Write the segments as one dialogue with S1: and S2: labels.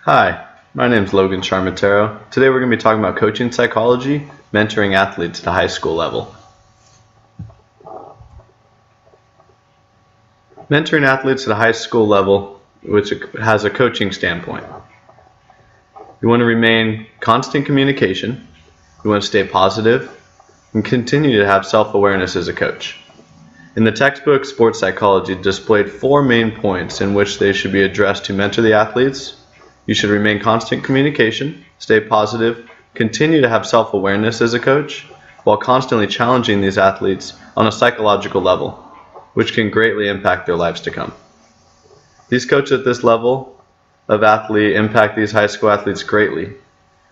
S1: Hi, my name is Logan Charmatero. Today we're going to be talking about coaching psychology, mentoring athletes at a high school level. Mentoring athletes at a high school level, which has a coaching standpoint. You want to remain constant communication, you want to stay positive, and continue to have self-awareness as a coach. In the textbook, Sports Psychology displayed 4 main points in which they should be addressed to mentor the athletes. You should remain constant communication, stay positive, continue to have self-awareness as a coach, while constantly challenging these athletes on a psychological level, which can greatly impact their lives to come. These coaches at this level of athlete impact these high school athletes greatly,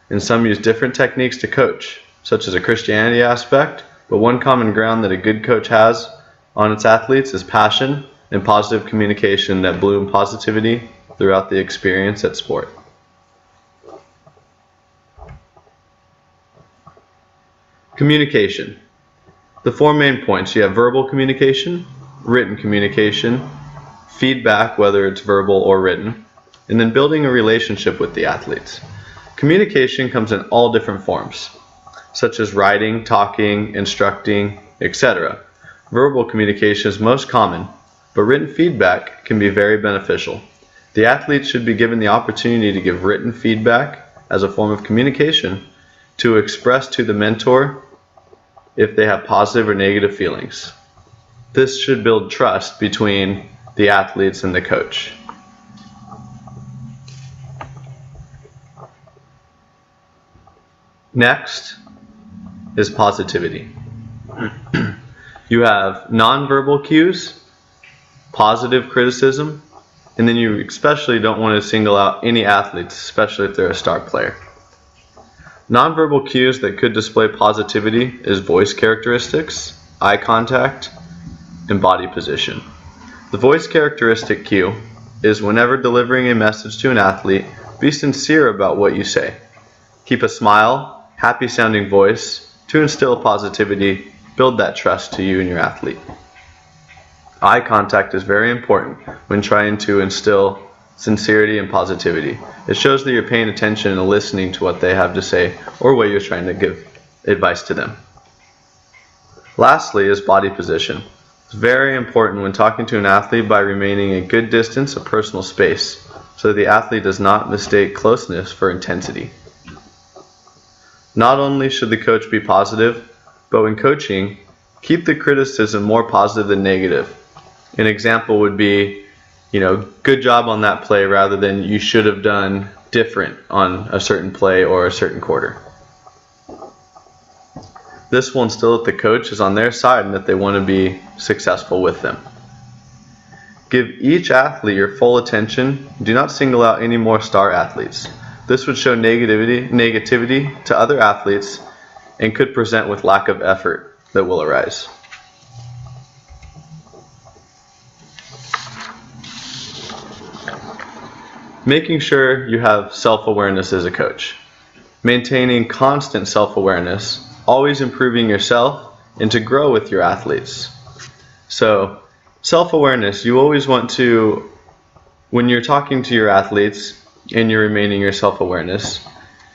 S1: and some use different techniques to coach, such as a Christianity aspect, but one common ground that a good coach has on its athletes is passion and positive communication that bloom positivity throughout the experience at sport. Communication. The 4 main points. You have verbal communication, written communication, feedback, whether it's verbal or written, and then building a relationship with the athletes. Communication comes in all different forms, such as writing, talking, instructing, etc. Verbal communication is most common, but written feedback can be very beneficial. The athletes should be given the opportunity to give written feedback as a form of communication to express to the mentor if they have positive or negative feelings. This should build trust between the athletes and the coach. Next is positivity. You have nonverbal cues, positive criticism, and then you especially don't want to single out any athletes, especially if they're a star player. Nonverbal cues that could display positivity is voice characteristics, eye contact, and body position. The voice characteristic cue is whenever delivering a message to an athlete, be sincere about what you say. Keep a smile, happy sounding voice to instill positivity, build that trust to you and your athlete. Eye contact is very important when trying to instill sincerity and positivity. It shows that you're paying attention and listening to what they have to say or what you're trying to give advice to them. Lastly is body position. It's very important when talking to an athlete by remaining a good distance of personal space so that the athlete does not mistake closeness for intensity. Not only should the coach be positive, but when coaching, keep the criticism more positive than negative. An example would be, good job on that play rather than you should have done different on a certain play or a certain quarter. This will instill that the coach is on their side and that they want to be successful with them. Give each athlete your full attention. Do not single out any more star athletes. This would show negativity to other athletes and could present with lack of effort that will arise. Making sure you have self-awareness as a coach. Maintaining constant self-awareness, always improving yourself, and to grow with your athletes. So, self-awareness, you always want to, when you're talking to your athletes and you're remaining your self-awareness,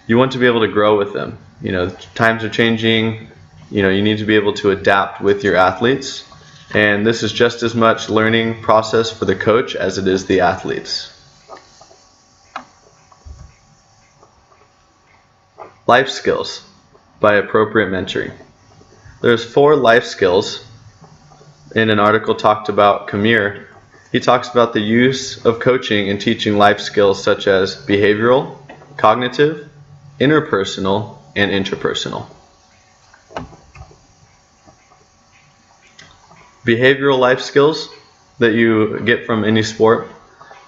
S1: you want to be able to grow with them. Times are changing, you need to be able to adapt with your athletes, and this is just as much learning process for the coach as it is the athletes. Life skills by appropriate mentoring. There's 4 life skills. In an article talked about Kamir, he talks about the use of coaching and teaching life skills such as behavioral, cognitive, interpersonal, and intrapersonal. Behavioral life skills that you get from any sport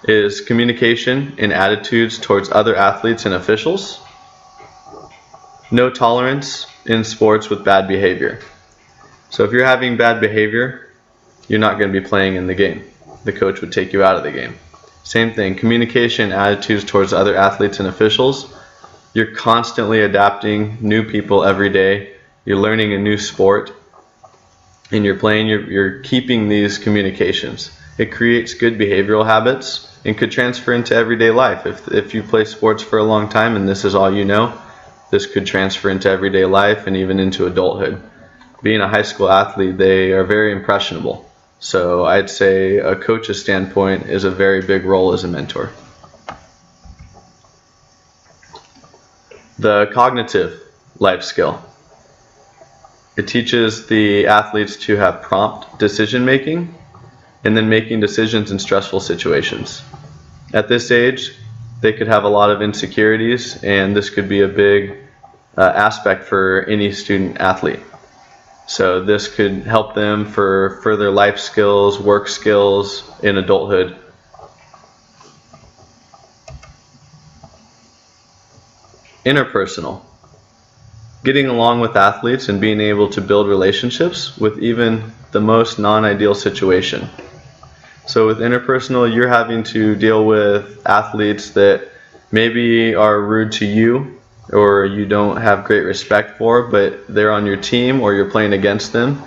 S1: is communication and attitudes towards other athletes and officials. No tolerance in sports with bad behavior. So if you're having bad behavior, you're not going to be playing in the game. The coach would take you out of the game. Same thing, communication, attitudes towards other athletes and officials. You're constantly adapting new people every day. You're learning a new sport. And you're keeping these communications. It creates good behavioral habits and could transfer into everyday life. If you play sports for a long time and this is all you know, this could transfer into everyday life and even into adulthood. Being a high school athlete, they are very impressionable. So I'd say a coach's standpoint is a very big role as a mentor. The cognitive life skill. It teaches the athletes to have prompt decision making and then making decisions in stressful situations. At this age, they could have a lot of insecurities, and this could be a big aspect for any student athlete. So this could help them for further life skills, work skills in adulthood. Interpersonal. Getting along with athletes and being able to build relationships with even the most non-ideal situation. So with interpersonal, you're having to deal with athletes that maybe are rude to you or you don't have great respect for, but they're on your team or you're playing against them,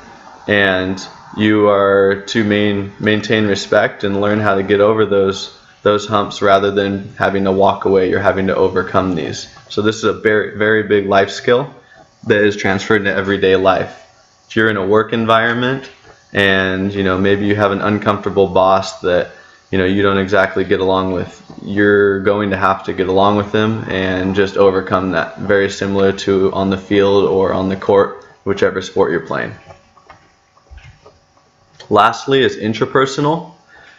S1: and you are to maintain respect and learn how to get over those humps rather than having to walk away. You're having to overcome these. So this is a very, very big life skill that is transferred into everyday life. If you're in a work environment and maybe you have an uncomfortable boss that you don't exactly get along with, you're going to have to get along with them and just overcome that. Very similar to on the field or on the court, whichever sport you're playing. Lastly is intrapersonal.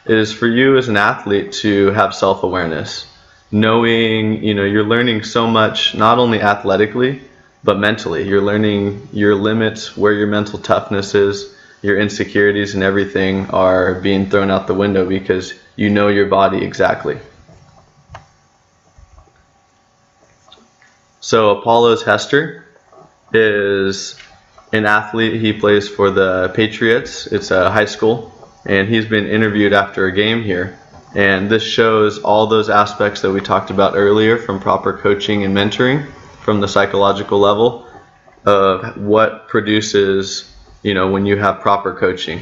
S1: It is for you as an athlete to have self-awareness, knowing you're learning so much, not only athletically but mentally. You're learning your limits, where your mental toughness is. Your insecurities and everything are being thrown out the window because you know your body exactly. So Apollos Hester is an athlete. He plays for the Patriots. It's a high school, and he's been interviewed after a game here. And this shows all those aspects that we talked about earlier, from proper coaching and mentoring, from the psychological level of what produces when you have proper coaching.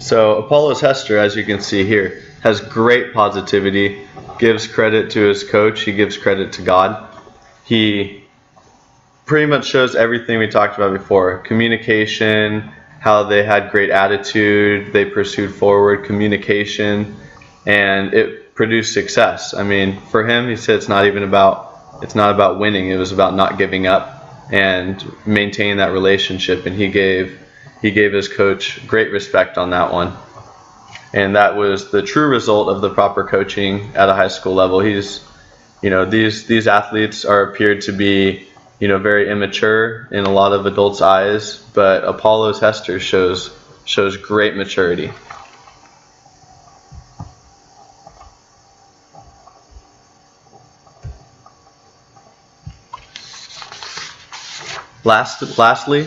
S1: So Apollos Hester, as you can see here, has great positivity, gives credit to his coach, he gives credit to God. He pretty much shows everything we talked about before. Communication, how they had great attitude, they pursued forward communication, and it produced success. I mean, for him, he said it's not about winning, it was about not giving up and maintaining that relationship, and he gave his coach great respect on that one. And that was the true result of the proper coaching at a high school level. These athletes appeared to be, very immature in a lot of adults' eyes, but Apollos Hester shows great maturity. Lastly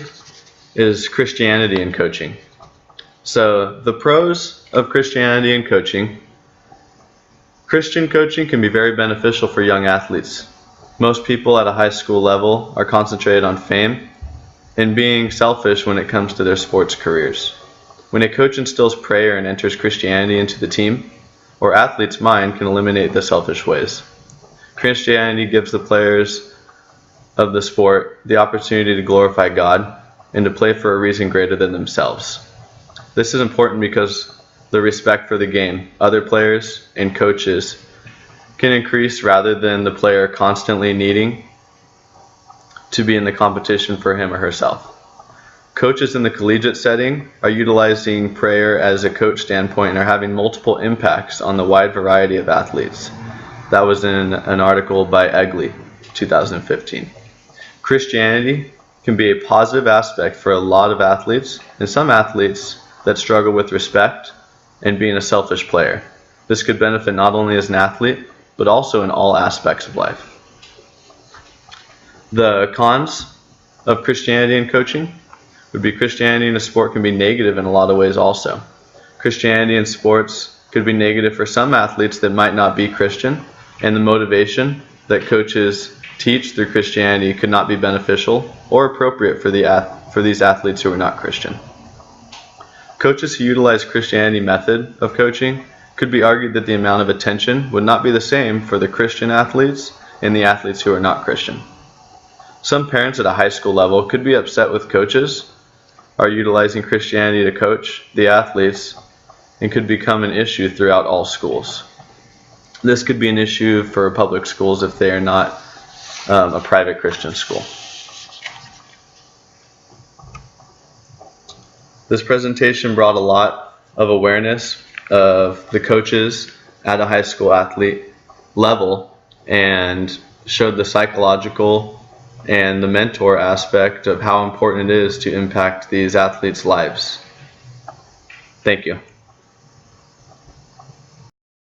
S1: is Christianity and coaching. So the pros of Christianity and coaching Christian coaching can be very beneficial for young athletes. Most people at a high school level are concentrated on fame and being selfish when it comes to their sports careers. When a coach instills prayer and enters Christianity into the team, or athlete's mind can eliminate the selfish ways. Christianity gives the players of the sport the opportunity to glorify God and to play for a reason greater than themselves. This is important because the respect for the game, other players, and coaches can increase rather than the player constantly needing to be in the competition for him or herself. Coaches in the collegiate setting are utilizing prayer as a coach standpoint and are having multiple impacts on the wide variety of athletes. That was in an article by Egley, 2015. Christianity can be a positive aspect for a lot of athletes, and some athletes that struggle with respect and being a selfish player. This could benefit not only as an athlete, but also in all aspects of life. The cons of Christianity and coaching would be Christianity in a sport can be negative in a lot of ways also. Christianity in sports could be negative for some athletes that might not be Christian, and the motivation that coaches teach through Christianity could not be beneficial or appropriate for these athletes who are not Christian. Coaches who utilize Christianity method of coaching could be argued that the amount of attention would not be the same for the Christian athletes and the athletes who are not Christian. Some parents at a high school level could be upset with coaches are utilizing Christianity to coach the athletes and could become an issue throughout all schools. This could be an issue for public schools if they are not a private Christian school. This presentation brought a lot of awareness of the coaches at a high school athlete level and showed the psychological and the mentor aspect of how important it is to impact these athletes' lives. Thank you.